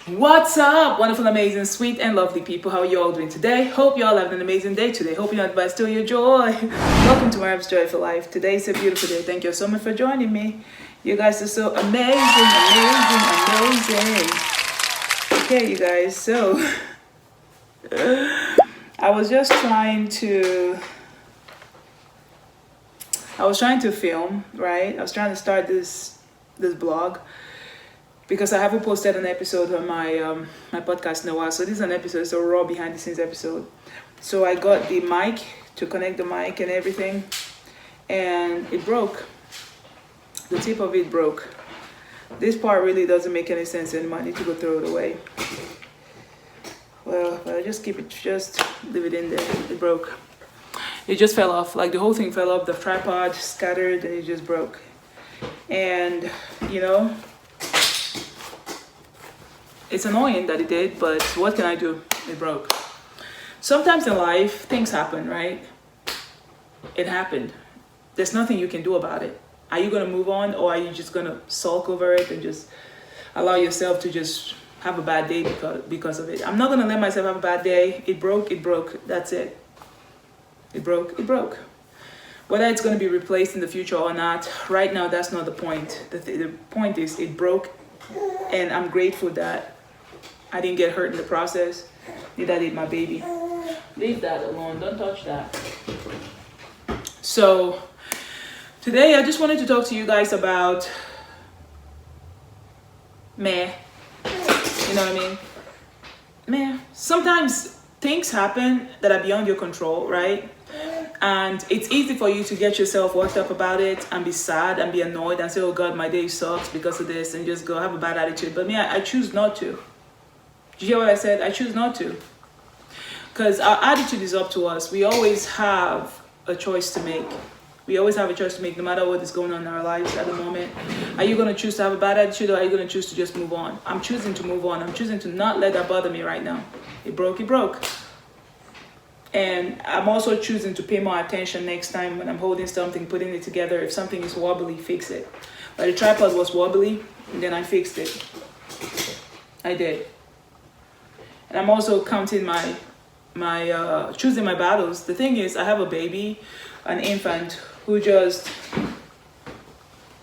What's up, wonderful, amazing, sweet, and lovely people? How are you all doing today? Hope you all having an amazing day today. Hope you're not by still your joy. Welcome to Maryam's Joyful Life. Today is a beautiful day. Thank you so much for joining me. You guys are so amazing. Okay, you guys. So I was trying to film, right? I was trying to start this blog, because I haven't posted an episode on my podcast in a while. So this is an episode, it's a raw behind the scenes episode. So I got the mic to connect the mic and everything, and it broke. The tip of it broke. This part really doesn't make any sense anymore. I need to go throw it away. Well, but I just leave it in there. It broke. It just fell off. Like the whole thing fell off. The tripod scattered and it just broke. And it's annoying that it did, but what can I do? It broke. Sometimes in life, things happen, right? It happened. There's nothing you can do about it. Are you going to move on, or are you just going to sulk over it and just allow yourself to just have a bad day because of it? I'm not going to let myself have a bad day. It broke. That's it. It broke. Whether it's going to be replaced in the future or not, right now, that's not the point. The point is it broke, and I'm grateful that I didn't get hurt in the process. Neither did my baby. Leave that alone. Don't touch that. So today I just wanted to talk to you guys about meh. You know what I mean? Meh. Sometimes things happen that are beyond your control, right? And it's easy for you to get yourself worked up about it and be sad and be annoyed and say, oh God, my day sucks because of this, and just go have a bad attitude. But me, I choose not to. Did you hear what I said? I choose not to. Because our attitude is up to us. We always have a choice to make. We always have a choice to make, no matter what is going on in our lives at the moment. Are you going to choose to have a bad attitude, or are you going to choose to just move on? I'm choosing to move on. I'm choosing to not let that bother me right now. It broke. And I'm also choosing to pay more attention next time when I'm holding something, putting it together. If something is wobbly, fix it. But the tripod was wobbly, and then I fixed it. I did. And I'm also counting my choosing my battles. The thing is, I have a baby, an infant, who just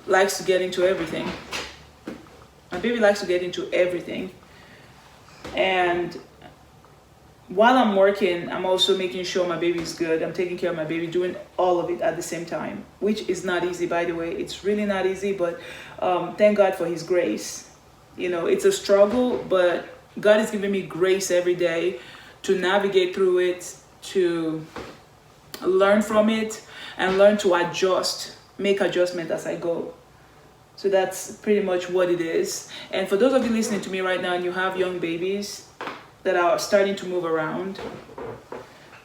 likes to get into everything. My baby likes to get into everything. And while I'm working, I'm also making sure my baby is good. I'm taking care of my baby, doing all of it at the same time, which is not easy, by the way. It's really not easy, but thank God for His grace. It's a struggle, but God is giving me grace every day to navigate through it, to learn from it, and learn to make adjustment as I go. So that's pretty much what it is. And for those of you listening to me right now and you have young babies that are starting to move around,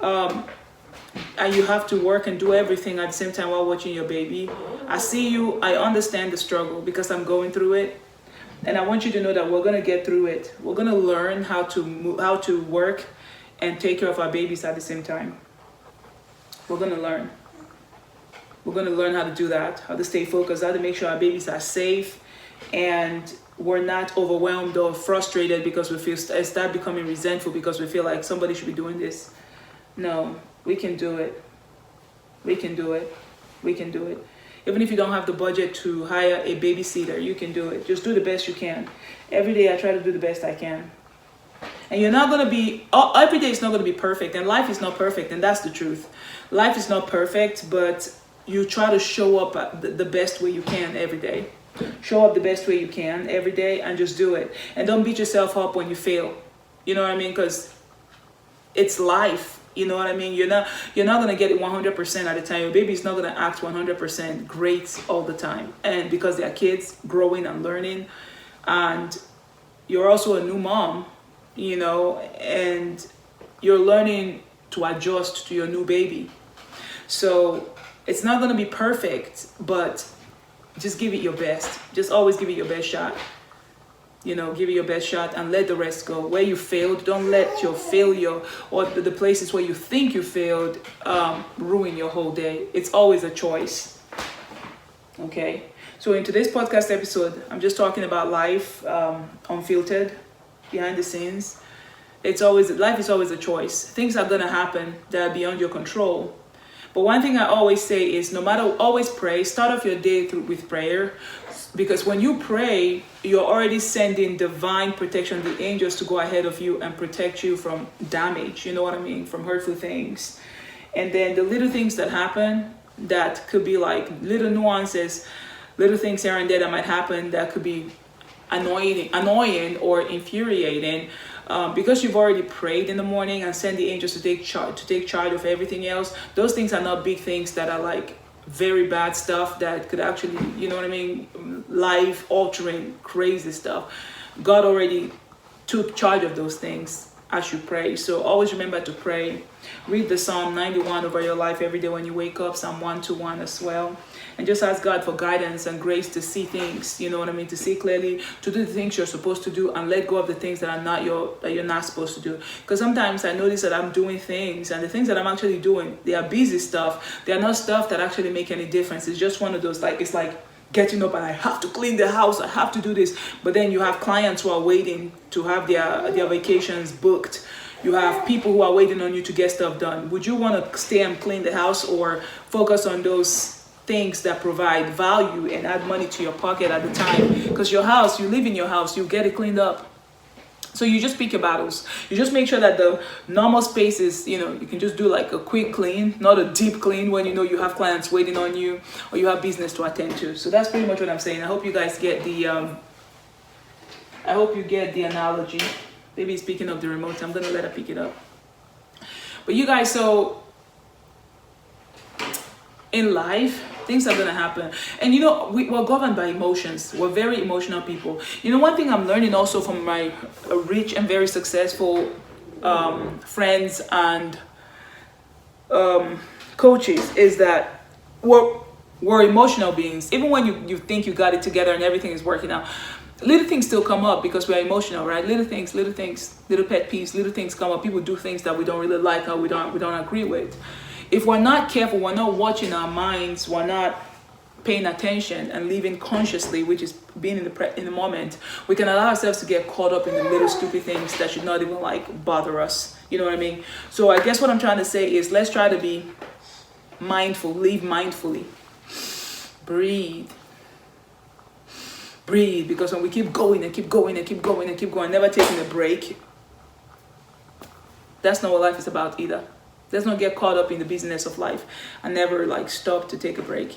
and you have to work and do everything at the same time while watching your baby, I see you. I understand the struggle because I'm going through it. And I want you to know that we're going to get through it. We're going to learn how to work and take care of our babies at the same time. We're going to learn. We're going to learn how to do that, how to stay focused, how to make sure our babies are safe, and we're not overwhelmed or frustrated because we start becoming resentful because we feel like somebody should be doing this. No, we can do it. We can do it. Even if you don't have the budget to hire a babysitter, you can do it. Just do the best you can. Every day I try to do the best I can. And you're not going to be, every day is not going to be perfect. And life is not perfect. And that's the truth. Life is not perfect, but you try to show up the best way you can every day. Show up the best way you can every day and just do it. And don't beat yourself up when you fail. You know what I mean? Because it's life. You know what I mean? You're not going to get it 100% at a time. Your baby's not going to act 100% great all the time. And because they're kids growing and learning, and you're also a new mom, and you're learning to adjust to your new baby. So it's not going to be perfect, but just give it your best. Just always give it your best shot. Give it your best shot and let the rest go. Where you failed, don't let your failure or the places where you think you failed ruin your whole day. It's always a choice. Okay? So in today's podcast episode, I'm just talking about life, unfiltered. behind the scenes. Life is always a choice. Things are gonna happen that are beyond your control. But one thing I always say is, no matter, always pray. Start off your day with prayer, because when you pray, you're already sending divine protection, the angels, to go ahead of you and protect you from damage. You know what I mean? From hurtful things. And then the little things that happen, that could be like little nuances, little things here and there that might happen that could be annoying or infuriating. Because you've already prayed in the morning and sent the angels to take charge of everything else, those things are not big things that are like very bad stuff that could actually, you know what I mean, life altering, crazy stuff. God already took charge of those things as you pray. So always remember to pray. Read the Psalm 91 over your life every day when you wake up, Psalm 121 as well. And just ask God for guidance and grace to see things, you know what I mean, to see clearly, to do the things you're supposed to do, and let go of the things that are not that you're not supposed to do. Because sometimes I notice that I'm doing things, and the things that I'm actually doing, they are busy stuff. They are not stuff that actually make any difference. It's just one of those, like, it's like getting up and I have to clean the house, I have to do this. But then you have clients who are waiting to have their vacations booked. You have people who are waiting on you to get stuff done. Would you want to stay and clean the house, or focus on those things that provide value and add money to your pocket at the time? Because your house, you live in your house, you get it cleaned up. So you just pick your battles. You just make sure that the normal spaces, you know, you can just do like a quick clean, not a deep clean, when you know you have clients waiting on you or you have business to attend to. So that's pretty much what I'm saying. I hope you guys get the analogy. Maybe speaking of the remote, I'm gonna let her pick it up. But you guys, so in life, things are gonna happen, and you know, we're governed by emotions. We're very emotional people. You know, one thing I'm learning also from my rich and very successful friends and coaches is that we're emotional beings. Even when you think you got it together and everything is working out, little things still come up because we're emotional, right? Little things, little pet peeves, little things come up. People do things that we don't really like or we don't agree with. If we're not careful, we're not watching our minds, we're not paying attention and living consciously, which is being in the moment, we can allow ourselves to get caught up in the little stupid things that should not even like bother us. You know what I mean? So I guess what I'm trying to say is, let's try to be mindful, live mindfully, breathe, because when we keep going and keep going and keep going and keep going, never taking a break, that's not what life is about either. Let's not get caught up in the business of life and never like stop to take a break.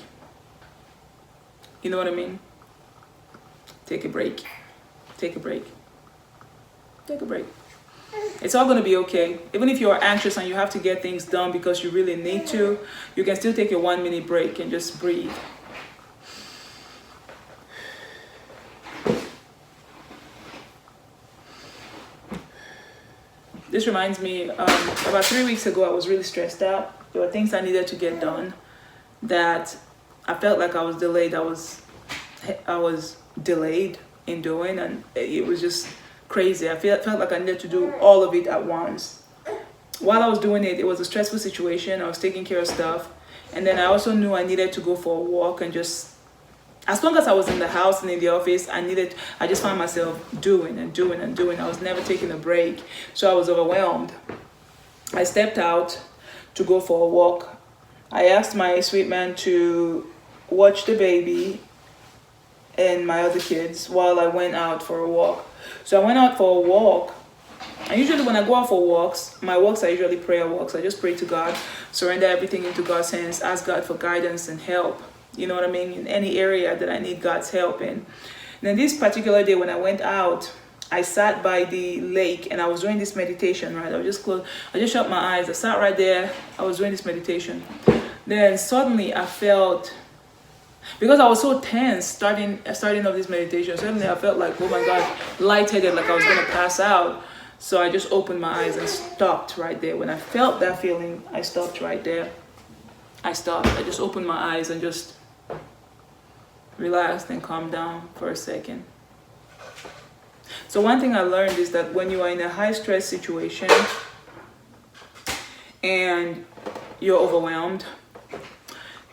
You know what I mean? Take a break. Take a break. Take a break. It's all going to be okay. Even if you're anxious and you have to get things done because you really need to, you can still take a 1-minute break and just breathe. This reminds me, about 3 weeks ago, I was really stressed out. There were things I needed to get done that I felt like I was delayed. I was delayed in doing, and it was just crazy. I felt like I needed to do all of it at once. While I was doing it, it was a stressful situation. I was taking care of stuff, and then I also knew I needed to go for a walk, and just as long as I was in the house and in the office, I just found myself doing and doing and doing. I was never taking a break, so I was overwhelmed. I stepped out to go for a walk. I asked my sweet man to watch the baby and my other kids while I went out for a walk. So I went out for a walk. And usually when I go out for walks, my walks are usually prayer walks. I just pray to God, surrender everything into God's hands, ask God for guidance and help. You know what I mean? In any area that I need God's help in. And then this particular day when I went out, I sat by the lake and I was doing this meditation, right? I just shut my eyes. I sat right there. I was doing this meditation. Then suddenly I felt, because I was so tense starting off this meditation, suddenly I felt like, oh my God, lightheaded, like I was going to pass out. So I just opened my eyes and stopped right there. When I felt that feeling, I stopped right there. I stopped. I just opened my eyes and just relaxed and calmed down for a second. So one thing I learned is that when you are in a high stress situation and you're overwhelmed,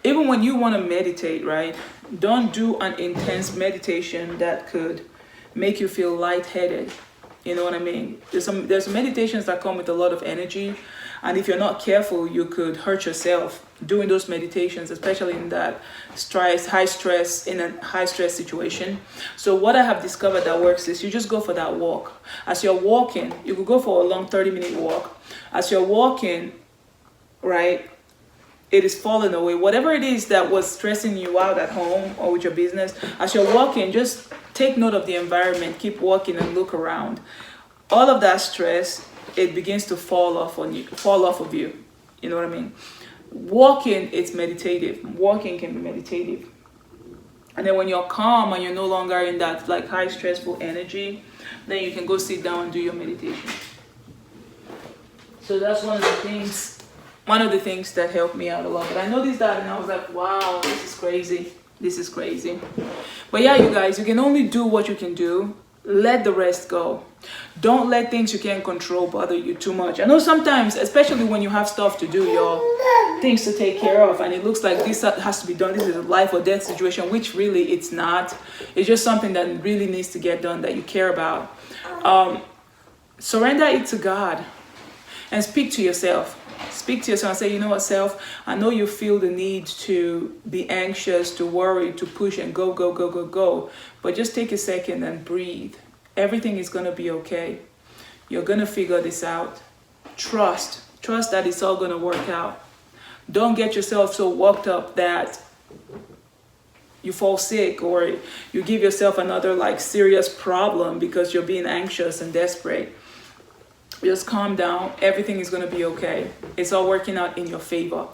even when you want to meditate, right, don't do an intense meditation that could make you feel lightheaded. You know what I mean? There's meditations that come with a lot of energy, and if you're not careful, you could hurt yourself doing those meditations, especially in that high stress situation. So what I have discovered that works is you just go for that walk. As you're walking, you could go for a long 30-minute walk. As you're walking, right, it is falling away. Whatever it is that was stressing you out at home or with your business, as you're walking, just take note of the environment, keep walking and look around. All of that stress, it begins to fall off of you. You know what I mean? Walking, it's meditative. Walking can be meditative. And then when you're calm and you're no longer in that like high stressful energy, then you can go sit down and do your meditation. So that's one of the things that helped me out a lot. But I noticed that and I was like, wow, this is crazy. This is crazy. But yeah, you guys, you can only do what you can do. Let the rest go. Don't let things you can't control bother you too much. I know sometimes, especially when you have stuff to do, your things to take care of, and it looks like this has to be done. This is a life or death situation, which really it's not. It's just something that really needs to get done that you care about. Surrender it to God and speak to yourself. Speak to yourself and say, you know what, self, I know you feel the need to be anxious, to worry, to push and go. But just take a second and breathe. Everything is going to be okay. You're going to figure this out. Trust that it's all going to work out. Don't get yourself so worked up that you fall sick or you give yourself another like serious problem because you're being anxious and desperate. Just calm down. Everything is going to be okay. It's all working out in your favor.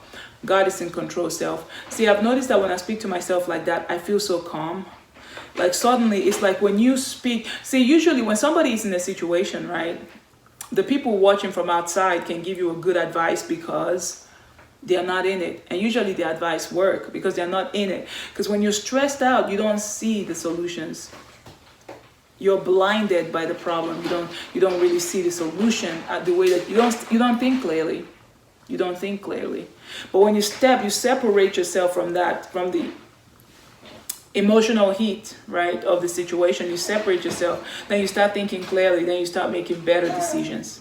God is in control, self. See, I've noticed that when I speak to myself like that, I feel so calm. Like suddenly, it's like when you speak. See, usually when somebody is in a situation, right, the people watching from outside can give you a good advice because they're not in it. And usually the advice works because they're not in it. Because when you're stressed out, you don't see the solutions. You're blinded by the problem. You don't really see the solution at the way that you don't think clearly. You don't think clearly. But when you separate yourself from the emotional heat, right, of the situation. You separate yourself. Then you start thinking clearly. Then you start making better decisions.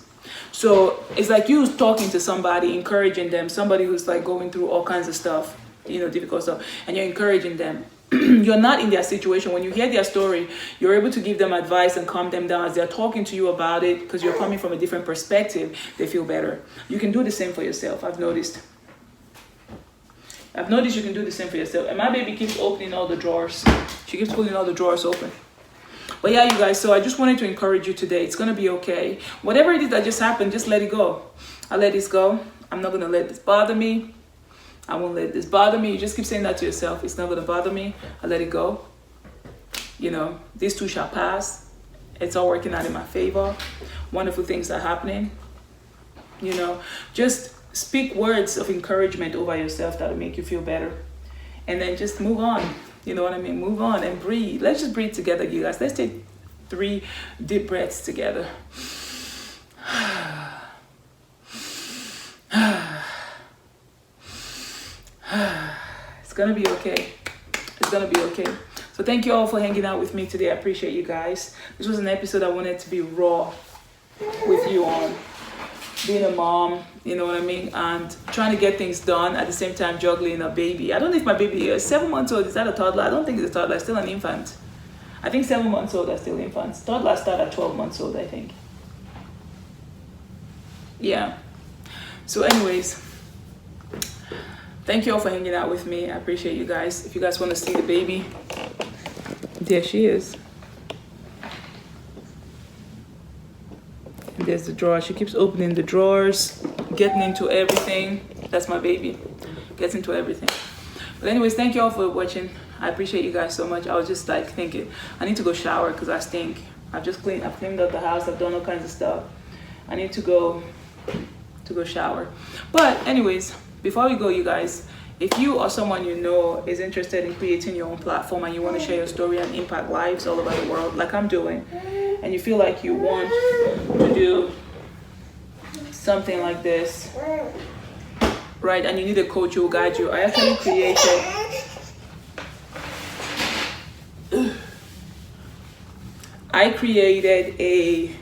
So it's like you talking to somebody, encouraging them, somebody who's like going through all kinds of stuff, difficult stuff, and you're encouraging them. You're not in their situation. When you hear their story, you're able to give them advice and calm them down as they're talking to you about it because you're coming from a different perspective. They feel better. You can do the same for yourself. I've noticed you can do the same for yourself. And my baby keeps opening all the drawers. She keeps pulling all the drawers open. But yeah, you guys, so I just wanted to encourage you today. It's going to be okay. Whatever it is that just happened, just let it go. I let this go. I'm not going to let this bother me. I won't let this bother me. You just keep saying that to yourself. It's not going to bother me. I let it go. This too shall pass. It's all working out in my favor. Wonderful things are happening. Just speak words of encouragement over yourself that will make you feel better. And then just move on. You know what I mean? Move on and breathe. Let's just breathe together, you guys. Let's take 3 deep breaths together. It's gonna be okay. It's gonna be okay. So thank you all for hanging out with me today. I appreciate you guys. This was an episode I wanted to be raw with you on being a mom, you know what I mean, and trying to get things done at the same time juggling a baby. I don't know if my baby is 7 months old. Is that a toddler? I don't think it's a toddler. It's still an infant. I think 7 months old are still infants. Toddlers start at 12 months old, I think. Yeah. So anyways, thank you all for hanging out with me. I appreciate you guys. If you guys want to see the baby, there she is. And there's the drawer. She keeps opening the drawers, getting into everything. That's my baby. Gets into everything. But anyways, thank you all for watching. I appreciate you guys so much. I was just like thinking, I need to go shower because I stink. I've cleaned up the house. I've done all kinds of stuff. I need to go shower. But anyways, before we go, you guys, if you or someone you know is interested in creating your own platform and you want to share your story and impact lives all over the world like I'm doing, and you feel like you want to do something like this, right, and you need a coach who will guide you, I actually created a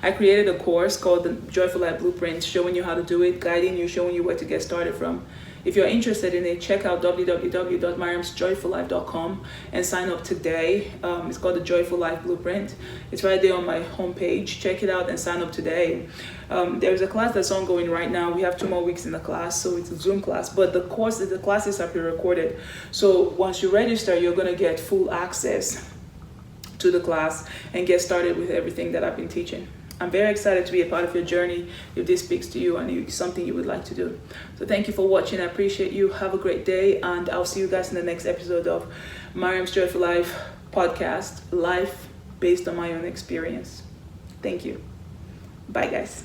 I created a course called the Joyful Life Blueprint, showing you how to do it, guiding you, showing you where to get started from. If you're interested in it, check out www.maryamsjoyfullife.com and sign up today. It's called the Joyful Life Blueprint. It's right there on my homepage. Check it out and sign up today. There's a class that's ongoing right now. We have 2 more weeks in the class, so it's a Zoom class. But the classes are pre-recorded. So once you register, you're going to get full access to the class and get started with everything that I've been teaching. I'm very excited to be a part of your journey if this speaks to you and it's something you would like to do. So thank you for watching. I appreciate you. Have a great day, and I'll see you guys in the next episode of Maryam's Joyful Life podcast, life based on my own experience. Thank you. Bye, guys.